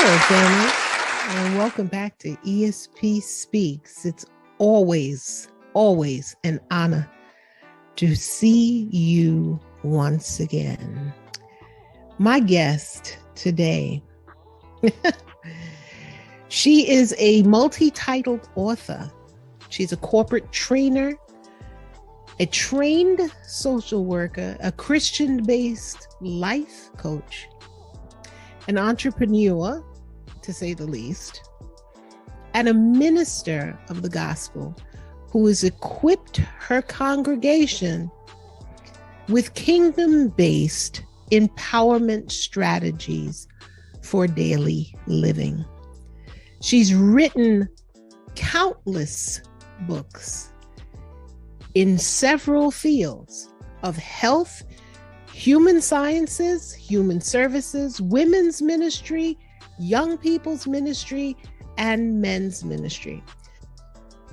Hello, family, and welcome back to ESP Speaks. It's always an honor to see you once again. My guest today, she is a multi-titled author. She's a corporate trainer, a trained social worker, a Christian-based life coach, an entrepreneur, to say the least, and a minister of the gospel who has equipped her congregation with kingdom-based empowerment strategies for daily living. She's written countless books in several fields of health, human sciences, human services, women's ministry, young people's ministry, and men's ministry.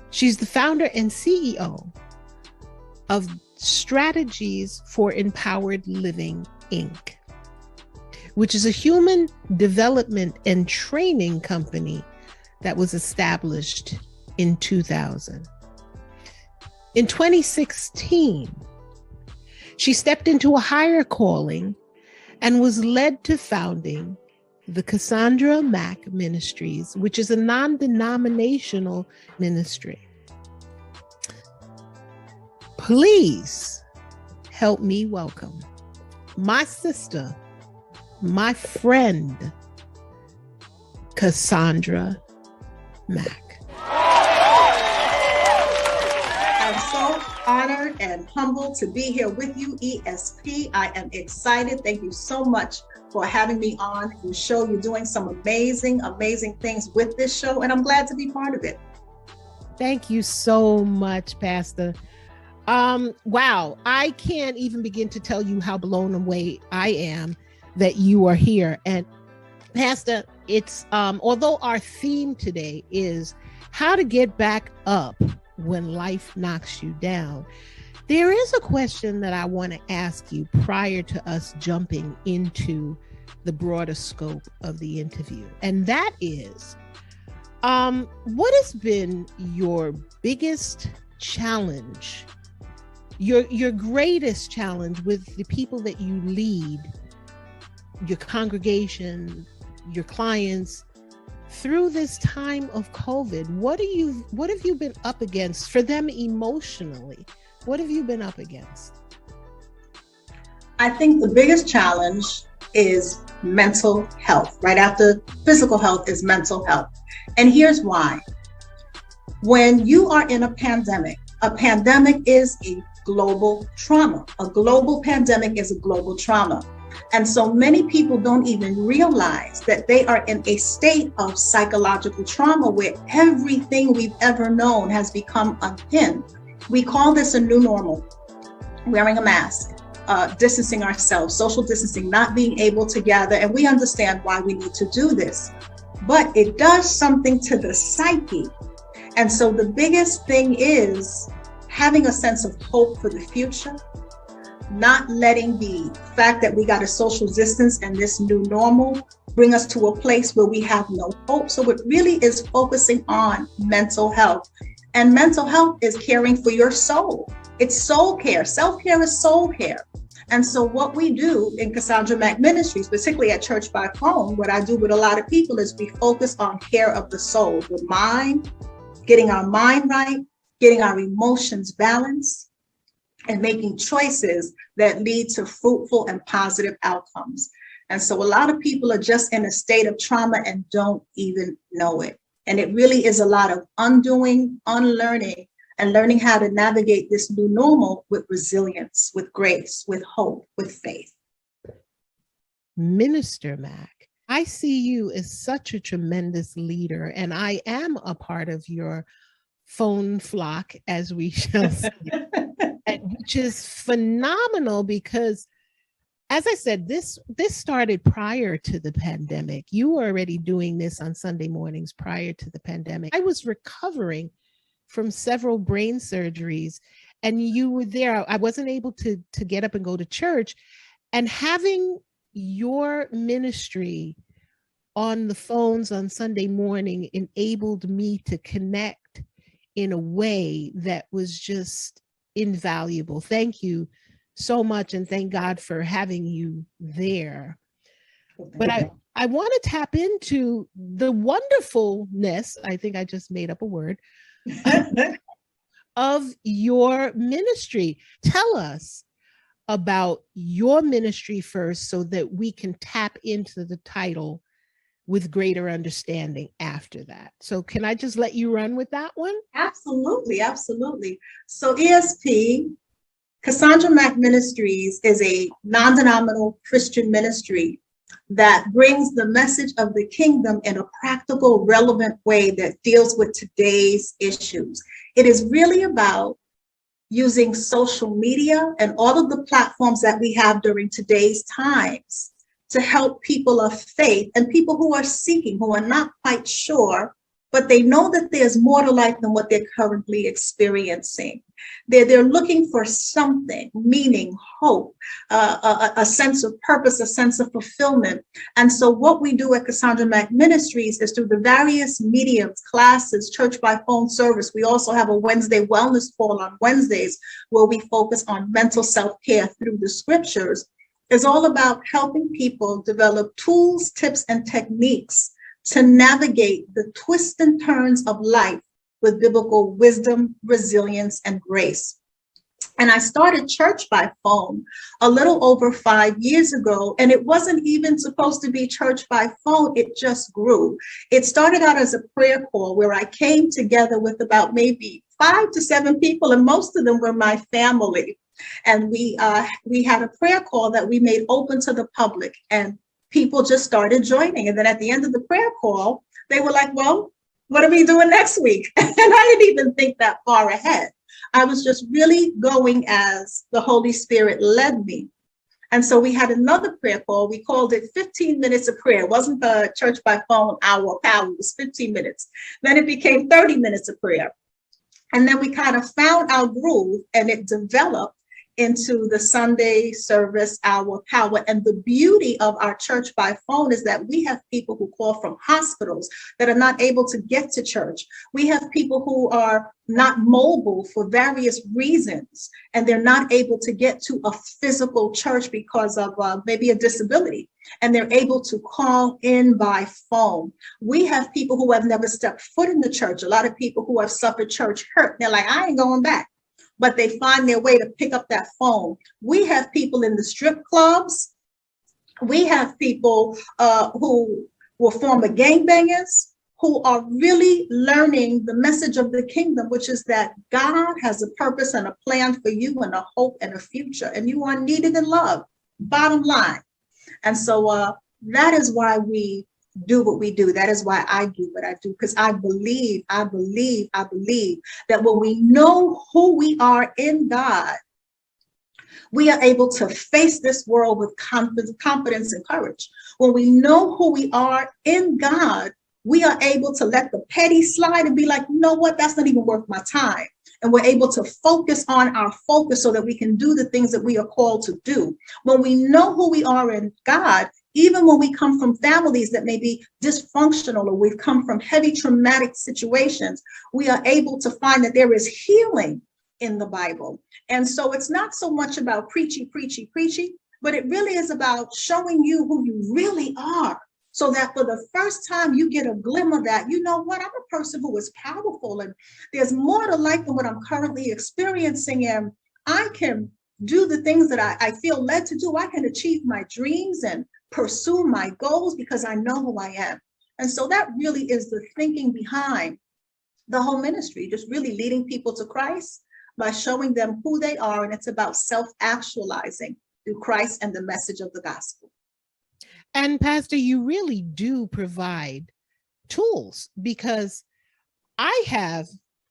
She's the founder and CEO of Strategies for Empowered Living, Inc., which is a human development and training company that was established in 2000. In 2016, she stepped into a higher calling and was led to founding the CASSANDRA MACK Ministries, which is a non-denominational ministry. Please help me welcome my sister, my friend, Cassandra Mack. I'm so honored and humbled to be here with you, ESP. I am excited. Thank you so much for having me on your show. You're doing some amazing things with this show, and I'm glad to be part of it. Thank you so much, Pastor. Wow, I can't even begin to tell you how blown away I am that you are here. And Pastor, it's although our theme today is how to get back up when life knocks you down, there is a question that I want to ask you prior to us jumping into the broader scope of the interview. And that is, what has been your biggest challenge, your greatest challenge with the people that you lead, your congregation, your clients, through this time of COVID? What have you been up against for them emotionally? What have you been up against? I think the biggest challenge is mental health. Right after physical health is mental health. And here's why. When you are in a pandemic is a global trauma. A global pandemic is a global trauma. And so many people don't even realize that they are in a state of psychological trauma where everything we've ever known has become unpinned. We call this a new normal. Wearing a mask, distancing ourselves, social distancing, not being able to gather. And we understand why we need to do this. But it does something to the psyche. And so the biggest thing is having a sense of hope for the future, not letting the fact that we got a social distance and this new normal bring us to a place where we have no hope. So it really is focusing on mental health. And mental health is caring for your soul. It's soul care. Self-care is soul care. And so what we do in Cassandra Mack Ministries, particularly at Church by Phone, what I do with a lot of people is we focus on care of the soul, the mind, getting our mind right, getting our emotions balanced, and making choices that lead to fruitful and positive outcomes. And so a lot of people are just in a state of trauma and don't even know it. And it really is a lot of undoing, unlearning, and learning how to navigate this new normal with resilience, with grace, with hope, with faith. Minister Mack, I see you as such a tremendous leader, and I am a part of your phone flock, as we shall say, which is phenomenal because, as I said, this started prior to the pandemic. You were already doing this on Sunday mornings prior to the pandemic. I was recovering from several brain surgeries, and you were there. I wasn't able to get up and go to church, and having your ministry on the phones on Sunday morning enabled me to connect in a way that was just invaluable. Thank you so much, and thank God for having you there. But I want to tap into the wonderfulness, I think I just made up a word, of your ministry. Tell us about your ministry first so that we can tap into the title with greater understanding after that. So can I just let you run with that one? Absolutely, absolutely. So ESP, Cassandra Mack Ministries, is a non-denominational Christian ministry that brings the message of the kingdom in a practical, relevant way that deals with today's issues. It is really about using social media and all of the platforms that we have during today's times to help people of faith and people who are seeking, who are not quite sure, but they know that there's more to life than what they're currently experiencing. They're looking for something, meaning, hope, a sense of purpose, a sense of fulfillment. And so what we do at Cassandra Mack Ministries is through the various mediums, classes, church by phone service. We also have a Wednesday wellness call on Wednesdays where we focus on mental self-care through the scriptures. It's all about helping people develop tools, tips, and techniques to navigate the twists and turns of life with biblical wisdom, resilience, and grace. And I started church by phone a little over 5 years ago, and it wasn't even supposed to be church by phone. It just grew. It started out as a prayer call where I came together with about maybe 5 to 7 people, and most of them were my family. And we had a prayer call that we made open to the public, and people just started joining. And then at the end of the prayer call, they were like, well, what are we doing next week? And I didn't even think that far ahead. I was just really going as the Holy Spirit led me. And so we had another prayer call. We called it 15 minutes of prayer. It wasn't the church by phone hour power, it was 15 minutes. Then it became 30 minutes of prayer. And then we kind of found our groove, and it developed into the Sunday service hour power. And the beauty of our church by phone is that we have people who call from hospitals that are not able to get to church. We have people who are not mobile for various reasons, and they're not able to get to a physical church because of maybe a disability, and they're able to call in by phone. We have people who have never stepped foot in the church. A lot of people who have suffered church hurt. They're like, I ain't going back. But they find their way to pick up that phone. We have people in the strip clubs. We have people who were former gangbangers who are really learning the message of the kingdom, which is that God has a purpose and a plan for you and a hope and a future, and you are needed and loved, bottom line. And so that is why we do what we do. That is why I do what I do, because I believe that when we know who we are in God, we are able to face this world with confidence and courage. When we know who we are in God, we are able to let the petty slide and be like, you know what, that's not even worth my time. And we're able to focus on our focus so that we can do the things that we are called to do. When we know who we are in God, even when we come from families that may be dysfunctional, or we've come from heavy traumatic situations, we are able to find that there is healing in the Bible. And so it's not so much about preachy, but it really is about showing you who you really are, so that for the first time you get a glimmer that, you know what, I'm a person who is powerful, and there's more to life than what I'm currently experiencing, and I can do the things that I feel led to do. I can achieve my dreams and pursue my goals because I know who I am. And so that really is the thinking behind the whole ministry, just really leading people to Christ by showing them who they are. And it's about self-actualizing through Christ and the message of the gospel. And Pastor, you really do provide tools, because I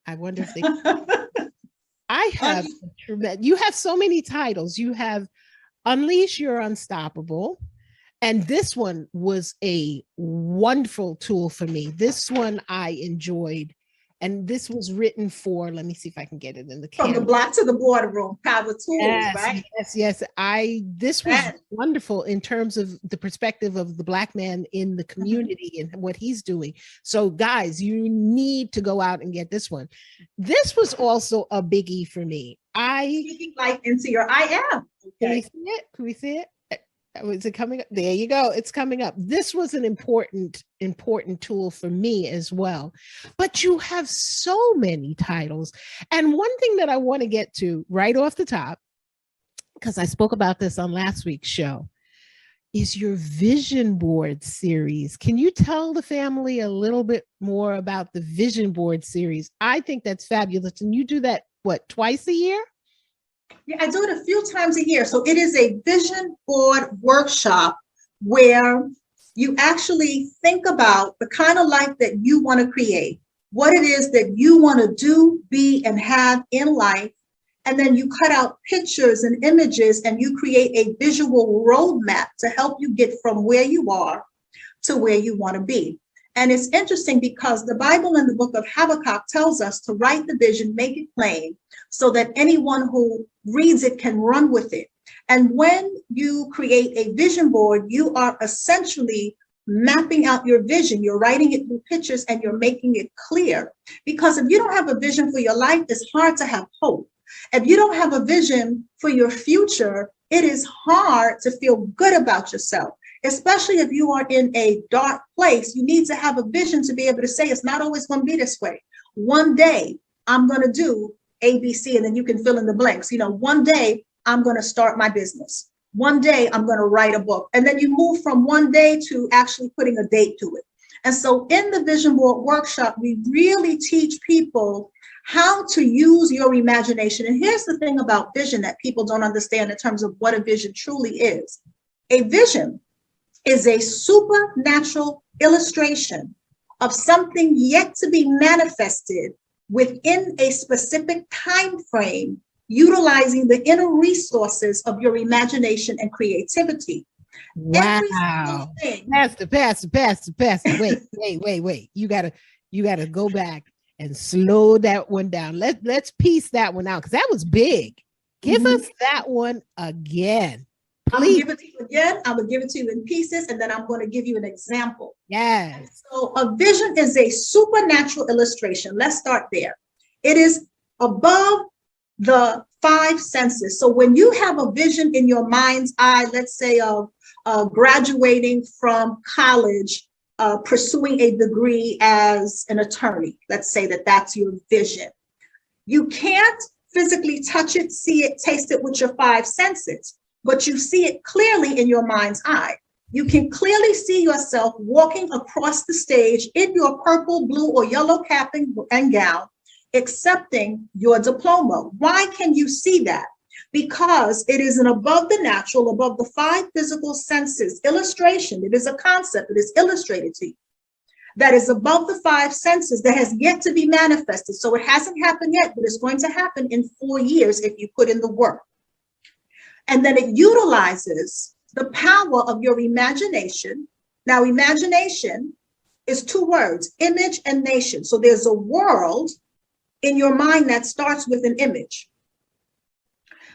wonder if they, you have so many titles. You have Unleash Your Unstoppable. And this one was a wonderful tool for me. This one I enjoyed And this was written for, let me see if I can get it in the From the camera. block to the boardroom, power tools, Yes, right? yes. This was wonderful in terms of the perspective of the Black man in the community and what he's doing. So guys, you need to go out and get this one. This was also a biggie for me. Speaking light into your I am. Okay. Can we see it? Is it coming up? There you go. It's coming up. This was an important tool for me as well. But you have so many titles. And one thing that I want to get to right off the top, because I spoke about this on last week's show, is your vision board series. Can you tell the family a little bit more about the vision board series? I think that's fabulous. And you do that, what, twice a year? Yeah, I do it a few times a year. So it is a vision board workshop where you actually think about the kind of life that you want to create, what it is that you want to do, be, and have in life. And then you cut out pictures and images and you create a visual roadmap to help you get from where you are to where you want to be. And it's interesting because the Bible in the book of Habakkuk tells us to write the vision, make it plain, so that anyone who reads it can run with it. And when you create a vision board, you are essentially mapping out your vision. You're writing it through pictures and you're making it clear. Because if you don't have a vision for your life, it's hard to have hope. If you don't have a vision for your future, it is hard to feel good about yourself. Especially if you are in a dark place, you need to have a vision to be able to say, it's not always going to be this way. One day I'm going to do ABC, and then you can fill in the blanks. You know, one day I'm going to start my business. One day I'm going to write a book. And then you move from one day to actually putting a date to it. And so in the vision board workshop, we really teach people how to use your imagination. And here's the thing about vision that people don't understand in terms of what a vision truly is. A vision is a supernatural illustration of something yet to be manifested within a specific time frame, utilizing the inner resources of your imagination and creativity. Wow. Pastor. Wait. You gotta go back and slow that one down. Let's piece that one out, because that was big. Give us that one again. I'm going to give it to you again. I'm going to give it to you in pieces, and then I'm going to give you an example. Yes. So a vision is a supernatural illustration. Let's start there. It is above the five senses. So when you have a vision in your mind's eye, let's say of graduating from college, pursuing a degree as an attorney, let's say that that's your vision. You can't physically touch it, see it, taste it with your five senses, but you see it clearly in your mind's eye. You can clearly see yourself walking across the stage in your purple, blue, or yellow cap and gown, accepting your diploma. Why can you see that? Because it is an above the natural, above the five physical senses illustration. It is a concept that is illustrated to you. That is above the five senses, that has yet to be manifested. So it hasn't happened yet, but it's going to happen in 4 years if you put in the work. And then it utilizes the power of your imagination. Now, imagination is two words, image and nation. So there's a world in your mind that starts with an image.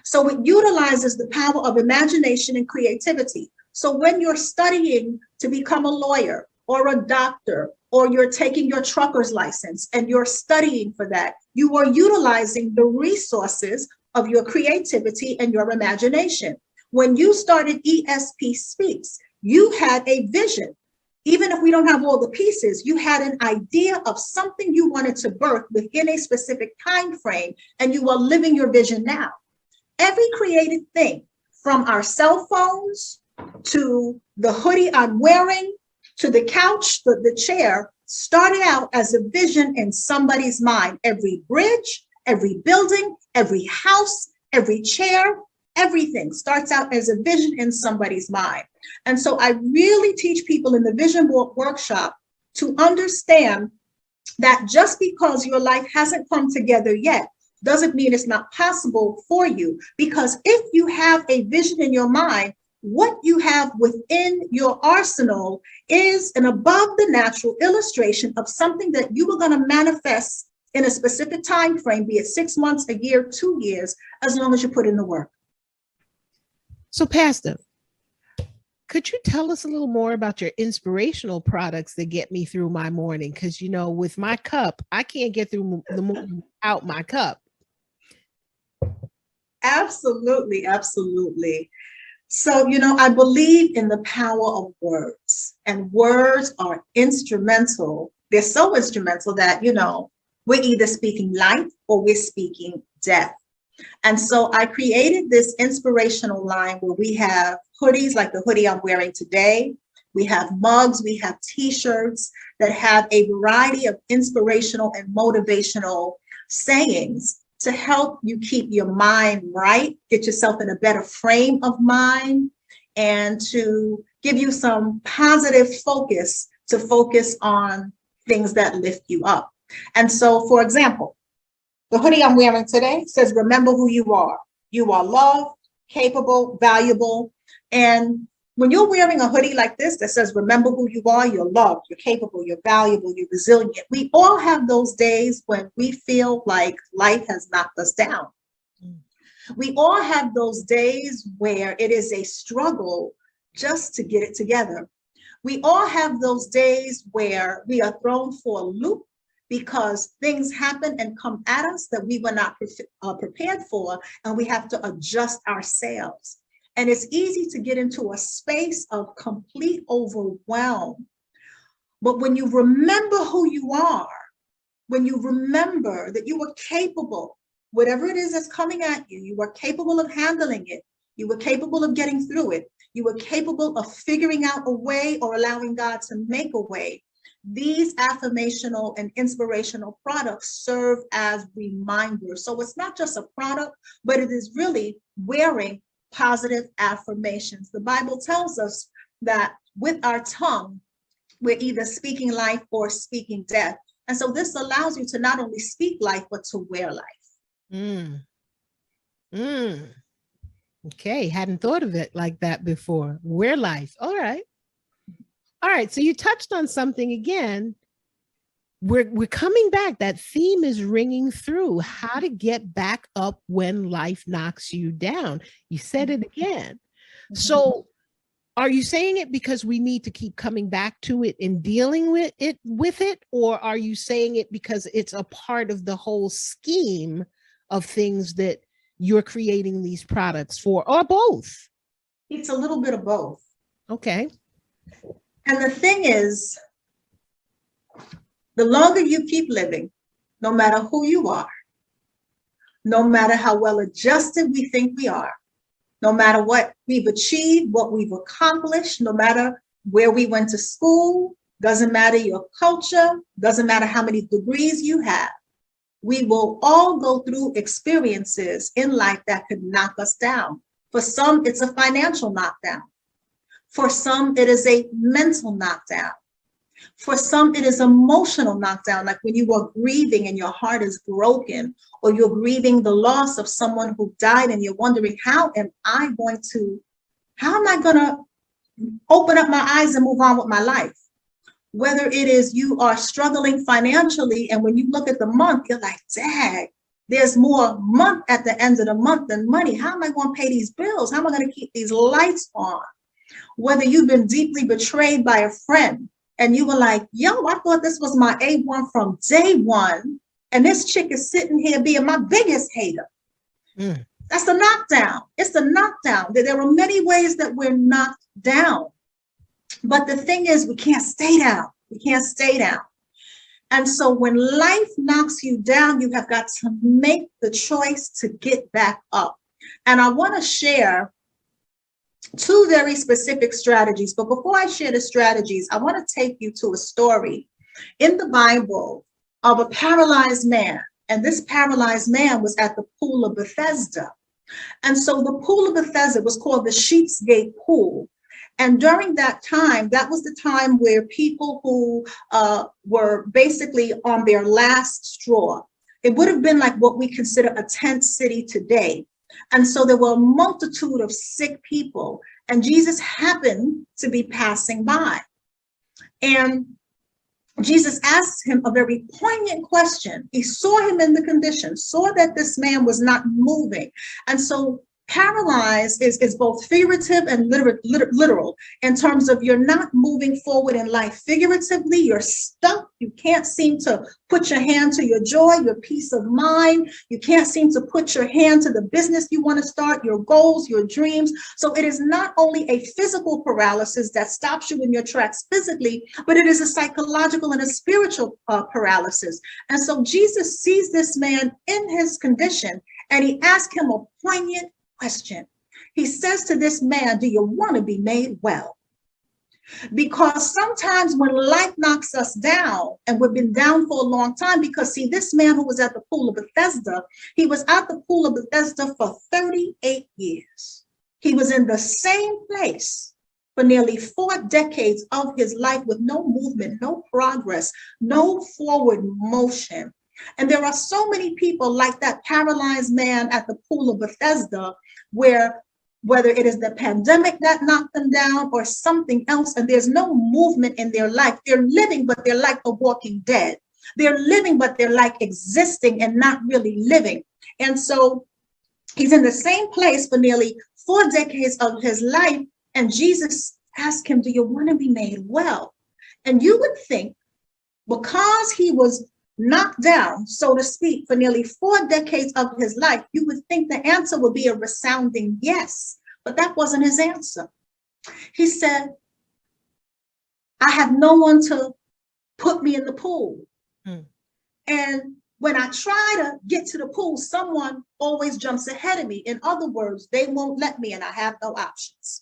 So it utilizes the power of imagination and creativity. So when you're studying to become a lawyer or a doctor, or you're taking your trucker's license and you're studying for that, you are utilizing the resources of your creativity and your imagination. When you started ESP Speaks, you had a vision. Even if we don't have all the pieces, you had an idea of something you wanted to birth within a specific time frame, and you are living your vision now. Every created thing, from our cell phones to the hoodie I'm wearing, to the couch, the chair, started out as a vision in somebody's mind. Every bridge, every building, every house, every chair, everything starts out as a vision in somebody's mind. And so I really teach people in the vision board workshop to understand that just because your life hasn't come together yet doesn't mean it's not possible for you. Because if you have a vision in your mind, what you have within your arsenal is an above the natural illustration of something that you are going to manifest in a specific time frame, be it 6 months, a year, 2 years, as long as you put in the work. So, Pastor, could you tell us a little more about your inspirational products that get me through my morning? Because, with my cup, I can't get through the morning without my cup. Absolutely, absolutely. So, I believe in the power of words, and words are instrumental. They're so instrumental that, we're either speaking life or we're speaking death. And so I created this inspirational line where we have hoodies like the hoodie I'm wearing today. We have mugs, we have t-shirts that have a variety of inspirational and motivational sayings to help you keep your mind right, get yourself in a better frame of mind, and to give you some positive focus to focus on things that lift you up. And so, for example, the hoodie I'm wearing today says, remember who you are. You are loved, capable, valuable. And when you're wearing a hoodie like this that says, remember who you are, you're loved, you're capable, you're valuable, you're resilient. We all have those days when we feel like life has knocked us down. We all have those days where it is a struggle just to get it together. We all have those days where we are thrown for a loop because things happen and come at us that we were not prepared for, and we have to adjust ourselves. And it's easy to get into a space of complete overwhelm. But when you remember who you are, when you remember that you are capable, whatever it is that's coming at you, you are capable of handling it. You were capable of getting through it. You were capable of figuring out a way or allowing God to make a way. These affirmational and inspirational products serve as reminders. So it's not just a product, but it is really wearing positive affirmations. The Bible tells us that with our tongue, we're either speaking life or speaking death. And so this allows you to not only speak life, but to wear life. Okay, hadn't thought of it like that before. Wear life. All right. All right, so you touched on something again. We're coming back. That theme is ringing through. How to get back up when life knocks you down. You said it again. So are you saying it because we need to keep coming back to it and dealing with it? Or are you saying it because it's a part of the whole scheme of things that you're creating these products for, or both? It's a little bit of both. Okay. And the thing is, the longer you keep living, no matter who you are, no matter how well adjusted we think we are, no matter what we've achieved, what we've accomplished, no matter where we went to school, doesn't matter your culture, doesn't matter how many degrees you have, we will all go through experiences in life that could knock us down. For some, it's a financial knockdown. For some, it is a mental knockdown. For some, it is emotional knockdown, like when you are grieving and your heart is broken, or you're grieving the loss of someone who died and you're wondering, how am I going to open up my eyes and move on with my life? Whether it is you are struggling financially, and when you look at the month, you're like, dang, there's more month at the end of the month than money. How am I going to pay these bills? How am I going to keep these lights on? Whether you've been deeply betrayed by a friend and you were like, yo, I thought this was my A1 from day one, and this chick is sitting here being my biggest hater. That's the knockdown. It's the knockdown. There are many ways that we're knocked down. But the thing is, we can't stay down. We can't stay down. And so when life knocks you down, you have got to make the choice to get back up. And I want to share two very specific strategies. But before I share the strategies, I want to take you to a story in the Bible of a paralyzed man. And this paralyzed man was at the pool of Bethesda. And so the pool of Bethesda was called the Sheep's Gate Pool. And during that time, that was the time where people who were basically on their last straw, it would have been like what we consider a tent city today. And so there were a multitude of sick people, and Jesus happened to be passing by. And Jesus asked him a very poignant question. He saw him in the condition, saw that this man was not moving. And so paralyzed is both figurative and literal in terms of you're not moving forward in life. Figuratively, you're stuck. You can't seem to put your hand to your joy, your peace of mind. You can't seem to put your hand to the business you want to start, your goals, your dreams. So it is not only a physical paralysis that stops you in your tracks physically, but it is a psychological and a spiritual paralysis. And so Jesus sees this man in his condition, and he asks him a poignant question. He says to this man, do you want to be made well? Because sometimes when life knocks us down, and we've been down for a long time, because see, this man who was at the pool of Bethesda, he was at the pool of Bethesda for 38 years. He was in the same place for nearly 4 decades of his life with no movement, no progress, no forward motion. And there are so many people like that paralyzed man at the pool of Bethesda, where whether it is the pandemic that knocked them down or something else, and there's no movement in their life. They're living, but they're like the walking dead. They're living, but they're like existing and not really living. And so he's in the same place for nearly 4 decades of his life. And Jesus asked him, do you want to be made well? And you would think, because he was knocked down, so to speak, for nearly 4 decades of his life, you would think the answer would be a resounding yes, but that wasn't his answer. He said, I have no one to put me in the pool. And when I try to get to the pool, someone always jumps ahead of me. In other words, they won't let me, and I have no options.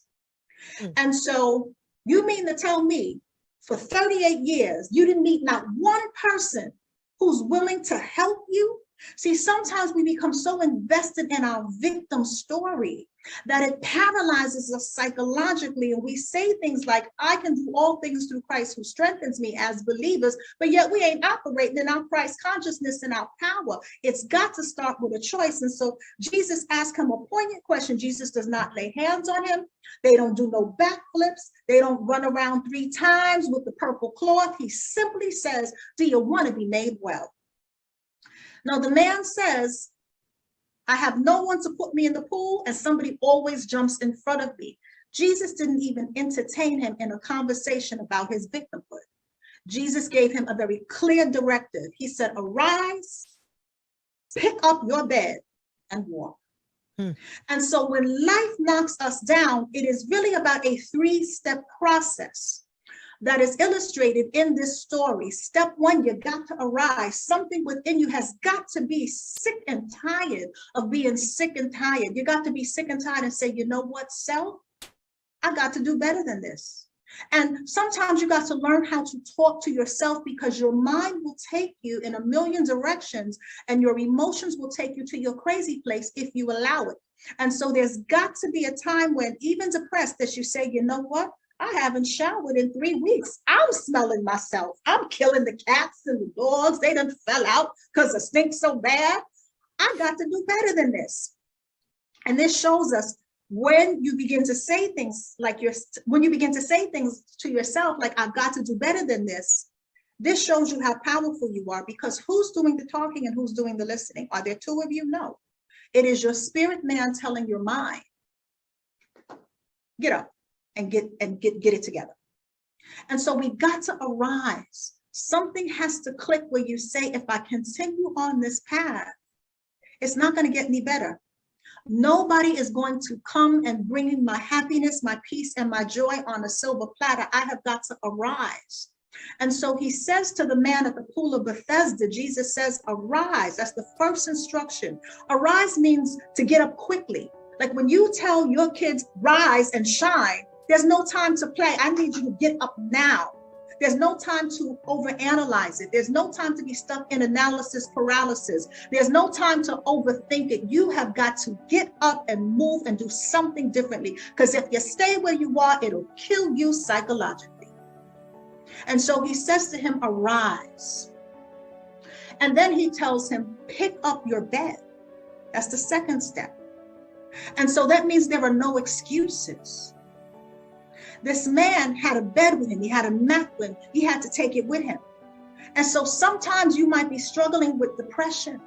And so you mean to tell me for 38 years, you didn't meet not one person who's willing to help you? See, sometimes we become so invested in our victim story that it paralyzes us psychologically. And we say things like, I can do all things through Christ who strengthens me, as believers, but yet we ain't operating in our Christ consciousness and our power. It's got to start with a choice. And so Jesus asked him a poignant question. Jesus does not lay hands on him. They don't do no backflips. They don't run around 3 times with the purple cloth. He simply says, do you want to be made well? Now, the man says, I have no one to put me in the pool, and somebody always jumps in front of me. Jesus didn't even entertain him in a conversation about his victimhood. Jesus gave him a very clear directive. He said, arise, pick up your bed, and walk. And so when life knocks us down, it is really about a 3-step process that is illustrated in this story. Step 1, you got to arise. Something within you has got to be sick and tired of being sick and tired. You got to be sick and tired and say, you know what, self? I got to do better than this. And sometimes you got to learn how to talk to yourself, because your mind will take you in a million directions, and your emotions will take you to your crazy place if you allow it. And so there's got to be a time when, even depressed, that you say, you know what? I haven't showered in 3 weeks. I'm smelling myself. I'm killing the cats and the dogs. They done fell out because it stinks so bad. I got to do better than this. And this shows us when you begin to say things like when you begin to say things to yourself, like I've got to do better than this. This shows you how powerful you are, because who's doing the talking and who's doing the listening? Are there 2 of you? No. It is your spirit man telling your mind, get up and get it together. And so we got to arise. Something has to click where you say, if I continue on this path, it's not going to get any better. Nobody is going to come and bring me my happiness, my peace, and my joy on a silver platter. I have got to arise. And so he says to the man at the pool of Bethesda, Jesus says, arise. That's the first instruction. Arise means to get up quickly. Like when you tell your kids, rise and shine, there's no time to play. I need you to get up now. There's no time to overanalyze it. There's no time to be stuck in analysis paralysis. There's no time to overthink it. You have got to get up and move and do something differently. Because if you stay where you are, it'll kill you psychologically. And so he says to him, arise. And then he tells him, pick up your bed. That's the second step. And so that means there are no excuses. This man had a bed with him. He had a mat with him. He had to take it with him. And so sometimes you might be struggling with depression.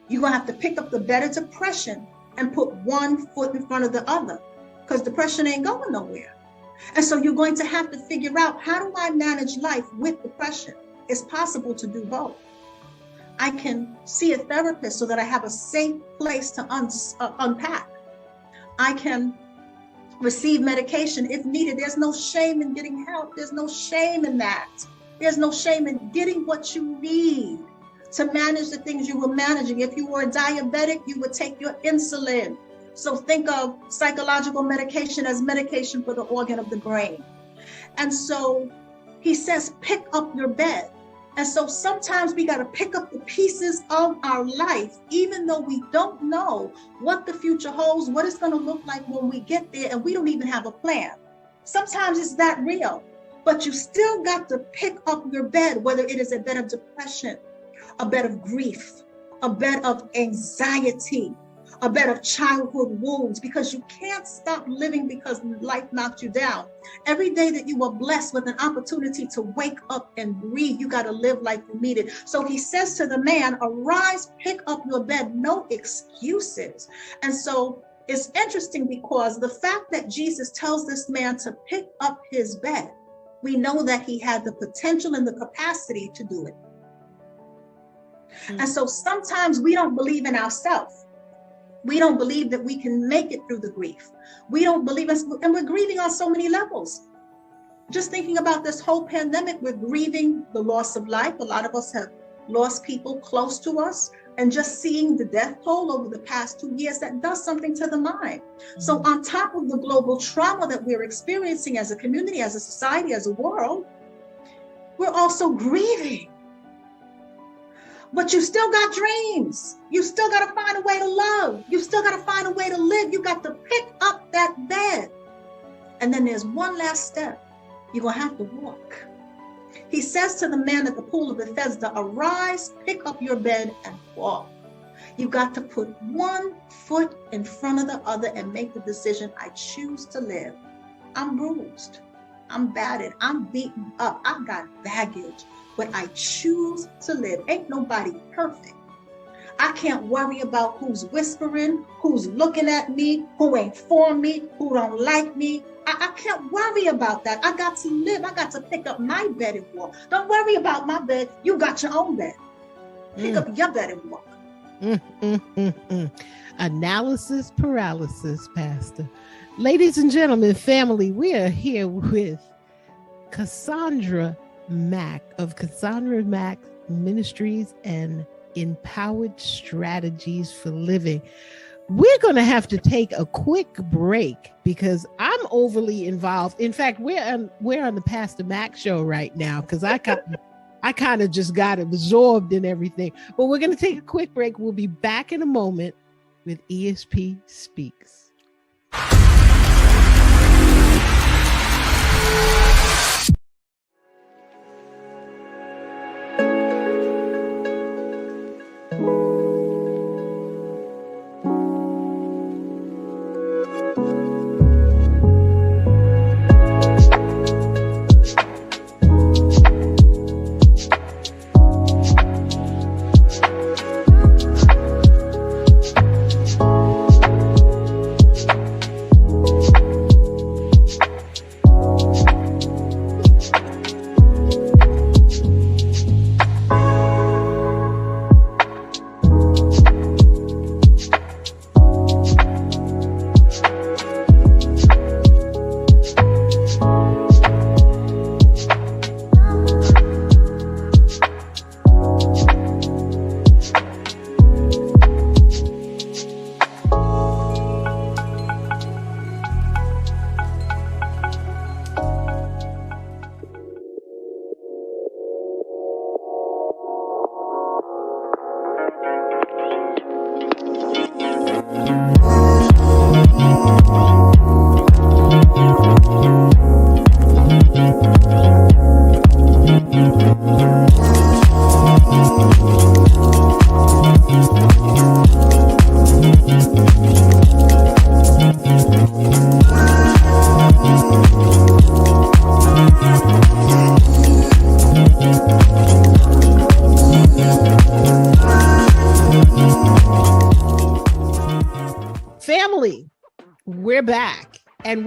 You're going to have to pick up the bed of depression and put one foot in front of the other, because depression ain't going nowhere. And so you're going to have to figure out, how do I manage life with depression? It's possible to do both. I can see a therapist so that I have a safe place to unpack. I can receive medication if needed. There's no shame in getting help. There's no shame in that. There's no shame in getting what you need to manage the things you were managing. If you were a diabetic, you would take your insulin. So think of psychological medication as medication for the organ of the brain. And so he says, pick up your bed. And so sometimes we got to pick up the pieces of our life, even though we don't know what the future holds, what it's going to look like when we get there, and we don't even have a plan. Sometimes it's that real, but you still got to pick up your bed, whether it is a bed of depression, a bed of grief, a bed of anxiety, a bed of childhood wounds, because you can't stop living because life knocked you down. Every day that you are blessed with an opportunity to wake up and breathe, you got to live like you need it. So he says to the man, arise, pick up your bed, no excuses. And so it's interesting, because the fact that Jesus tells this man to pick up his bed, we know that he had the potential and the capacity to do it. And so sometimes we don't believe in ourselves. We don't believe that we can make it through the grief. We don't believe us, and we're grieving on so many levels. Just thinking about this whole pandemic, we're grieving the loss of life. A lot of us have lost people close to us, and just seeing the death toll over the past 2 years, that does something to the mind. So on top of the global trauma that we're experiencing as a community, as a society, as a world, we're also grieving. But you still got dreams. You still got to find a way to love. You still got to find a way to live. You got to pick up that bed. And then there's one last step. You're going to have to walk. He says to the man at the pool of Bethesda, arise, pick up your bed and walk. You got to put one foot in front of the other and make the decision, I choose to live. I'm bruised. I'm battered. I'm beaten up. I've got baggage. But I choose to live. Ain't nobody perfect. I can't worry about who's whispering, who's looking at me, who ain't for me, who don't like me. I can't worry about that. I got to live. I got to pick up my bed and walk. Don't worry about my bed. You got your own bed. Pick up your bed and walk. Analysis paralysis, Pastor. Ladies and gentlemen, family, we are here with Cassandra Mack of Cassandra Mack Ministries and Empowered Strategies for Living. We're going to have to take a quick break because I'm overly involved. In fact, we're on the Pastor Mack show right now because I kind of just got absorbed in everything. But we're going to take a quick break. We'll be back in a moment with ESP Speaks.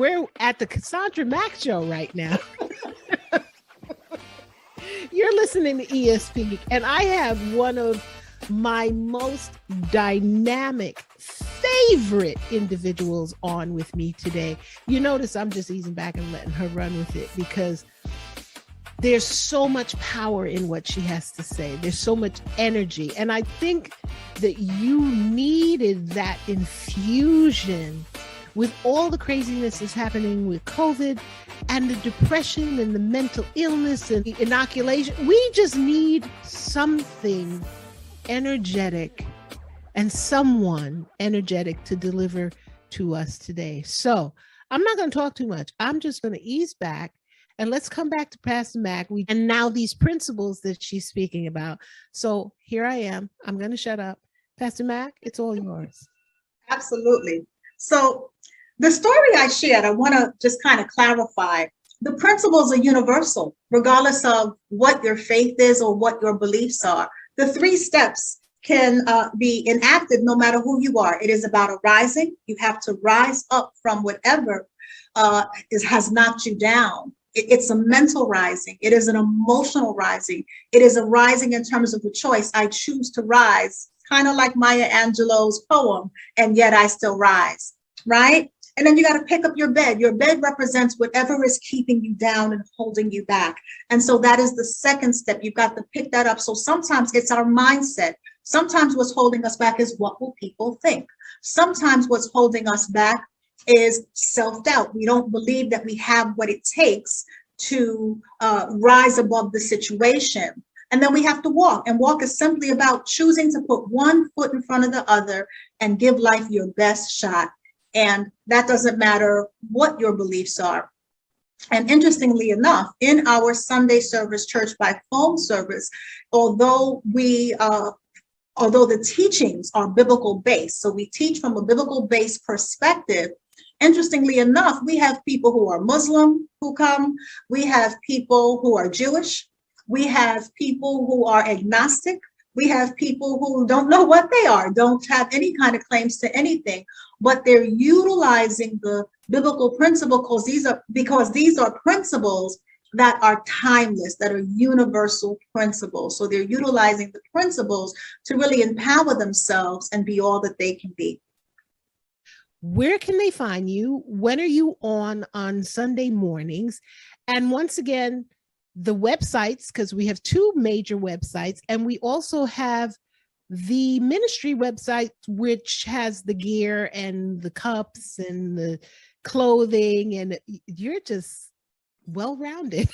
we're at the Cassandra Mack show right now. You're listening to ESP, and I have one of my most dynamic, favorite individuals on with me today. You notice I'm just easing back and letting her run with it because there's so much power in what she has to say. There's so much energy. And I think that you needed that infusion with all the craziness that's happening with COVID and the depression and the mental illness and the inoculation. We just need something energetic and someone energetic to deliver to us today. So I'm not going to talk too much. I'm just going to ease back and let's come back to Pastor Mack. And now these principles that she's speaking about. So here I am. I'm going to shut up. Pastor Mack, it's all yours. Absolutely. So the story I shared, I want to just kind of clarify. The principles are universal, regardless of what your faith is or what your beliefs are. The 3 steps can be enacted no matter who you are. It is about arising. You have to rise up from whatever has knocked you down. It's a mental rising. It is an emotional rising. It is a rising in terms of a choice. I choose to rise, kind of like Maya Angelou's poem, and yet I still rise, right? And then you got to pick up your bed. Your bed represents whatever is keeping you down and holding you back. And so that is the second step. You've got to pick that up. So sometimes it's our mindset. Sometimes what's holding us back is what will people think? Sometimes what's holding us back is self-doubt. We don't believe that we have what it takes to rise above the situation. And then we have to walk. And walk is simply about choosing to put one foot in front of the other and give life your best shot. And that doesn't matter what your beliefs are. And interestingly enough, in our Sunday service, church by phone service, although the teachings are biblical based, so we teach from a biblical based perspective. Interestingly enough, we have people who are Muslim who come. We have people who are Jewish. We have people who are agnostic. We have people who don't know what they are, don't have any kind of claims to anything, but they're utilizing the biblical principle because these are principles that are timeless, that are universal principles. So they're utilizing the principles to really empower themselves and be all that they can be. Where can they find you? When are you on Sunday mornings? And once again, the websites, because we have 2 major websites, and we also have the ministry website, which has the gear and the cups and the clothing, and you're just well-rounded.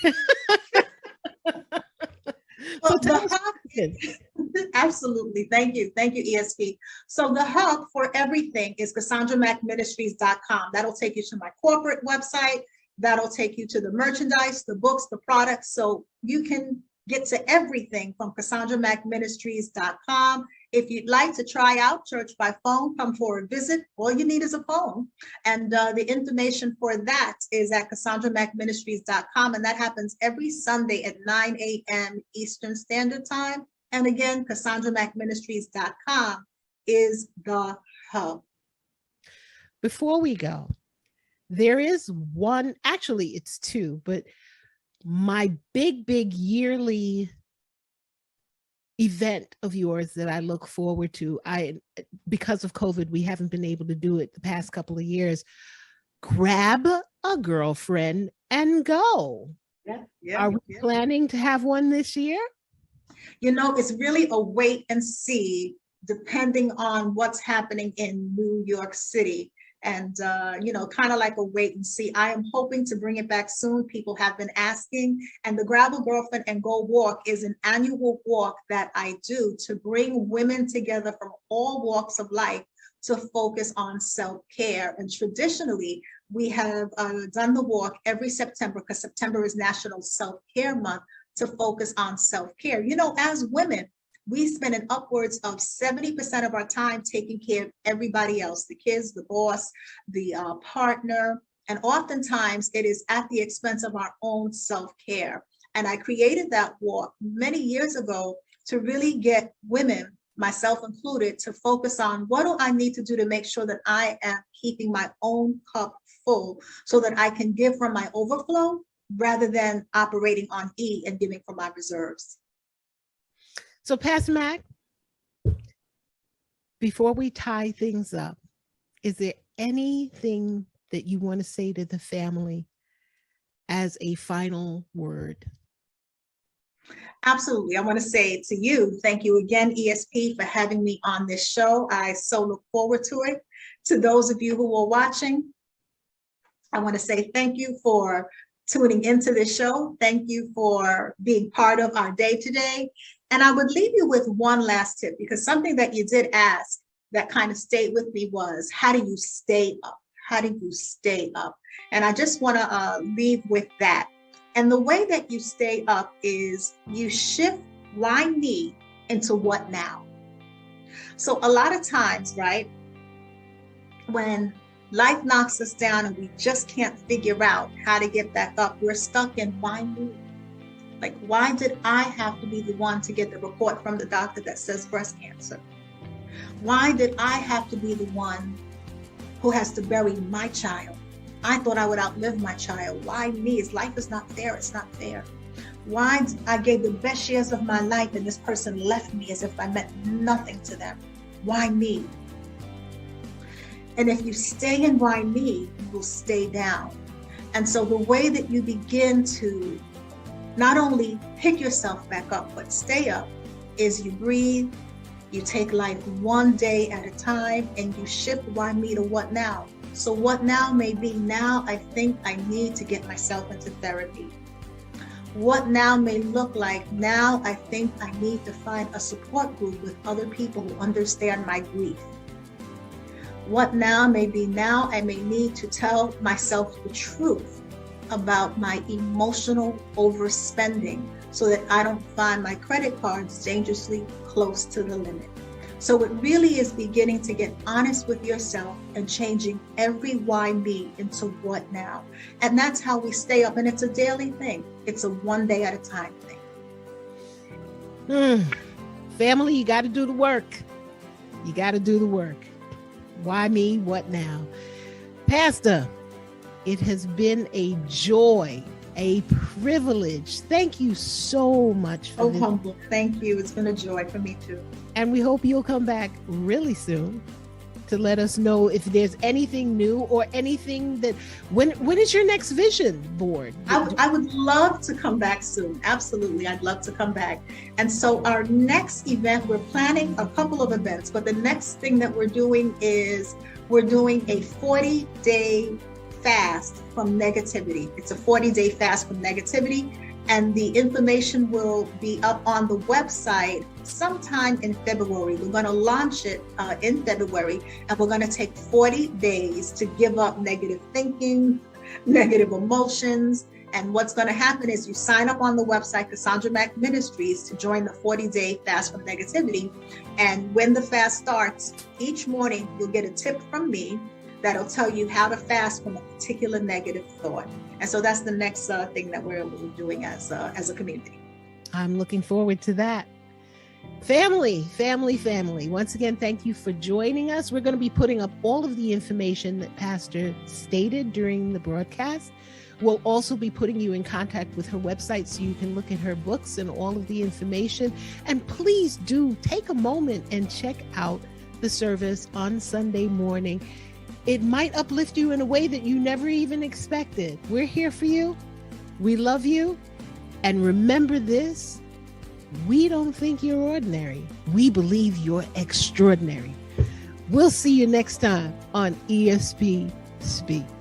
Absolutely. Thank you. Thank you, ESP. So the hub for everything is CassandраMackMinistries.com. That'll take you to my corporate website. That'll take you to the merchandise, the books, the products. So you can get to everything from CassandраMackMinistries.com. If you'd like to try out church by phone, come for a visit. All you need is a phone. And the information for that is at CassandраMackMinistries.com. And that happens every Sunday at 9 a.m. Eastern Standard Time. And again, CassandраMackMinistries.com is the hub. Before we go, there is one, actually it's 2, but my big yearly event of yours that I look forward to. Because of COVID, we haven't been able to do it the past couple of years. Grab a girlfriend and go. Yeah. Are we planning to have one this year? You know, it's really a wait and see, depending on what's happening in New York City. And, kind of like a wait and see. I am hoping to bring it back soon. People have been asking. And the Grab a Girlfriend and Go Walk is an annual walk that I do to bring women together from all walks of life to focus on self-care. And traditionally, we have done the walk every September because September is National Self-Care Month to focus on self-care. You know, as women, we spend an upwards of 70% of our time taking care of everybody else, the kids, the boss, the partner, and oftentimes it is at the expense of our own self-care. And I created that walk many years ago to really get women, myself included, to focus on what do I need to do to make sure that I am keeping my own cup full so that I can give from my overflow rather than operating on E and giving from my reserves. So, Pastor Mack, before we tie things up, is there anything that you want to say to the family as a final word? Absolutely. I want to say to you, thank you again, ESP, for having me on this show. I so look forward to it. To those of you who are watching, I want to say thank you for tuning into this show. Thank you for being part of our day today. And I would leave you with one last tip, because something that you did ask that kind of stayed with me was, how do you stay up? How do you stay up? And I just want to leave with that. And the way that you stay up is you shift why me into what now. So a lot of times, right, when life knocks us down and we just can't figure out how to get back up, we're stuck in why me? Like, why did I have to be the one to get the report from the doctor that says breast cancer? Why did I have to be the one who has to bury my child? I thought I would outlive my child. Why me? Life is not fair. It's not fair. Why I gave the best years of my life and this person left me as if I meant nothing to them? Why me? And if you stay in why me, you will stay down. And so the way that you begin to not only pick yourself back up, but stay up, is you breathe, you take life one day at a time, and you shift why me to what now. So what now may be, now I think I need to get myself into therapy. What now may look like, now I think I need to find a support group with other people who understand my grief. What now may be, now I may need to tell myself the truth about my emotional overspending so that I don't find my credit cards dangerously close to the limit. So it really is beginning to get honest with yourself and changing every why me into what now. And that's how we stay up. And it's a daily thing. It's a one day at a time thing. Family, you got to do the work. You got to do the work. Why me? What now? Pastor, it has been a joy, a privilege. Thank you so much for this. Humble. Thank you. It's been a joy for me too. And we hope you'll come back really soon to let us know if there's anything new or anything that, when is your next vision board? I would love to come back soon. Absolutely. I'd love to come back. And so our next event, we're planning a couple of events, but the next thing that we're doing is we're doing a 40-day fast from negativity. It's a 40-day fast from negativity. And the information will be up on the website sometime in February. We're going to launch it in February, and we're going to take 40 days to give up negative thinking, negative emotions. And what's going to happen is you sign up on the website, Cassandra Mack Ministries, to join the 40-day fast from negativity. And when the fast starts, each morning you'll get a tip from me that'll tell you how to fast from a particular negative thought. And so that's the next thing that we're doing as a community. I'm looking forward to that. Family. Once again, thank you for joining us. We're going to be putting up all of the information that Pastor stated during the broadcast. We'll also be putting you in contact with her website so you can look at her books and all of the information. And please do take a moment and check out the service on Sunday morning. It might uplift you in a way that you never even expected. We're here for you. We love you. And remember this, we don't think you're ordinary. We believe you're extraordinary. We'll see you next time on ESP Speaks.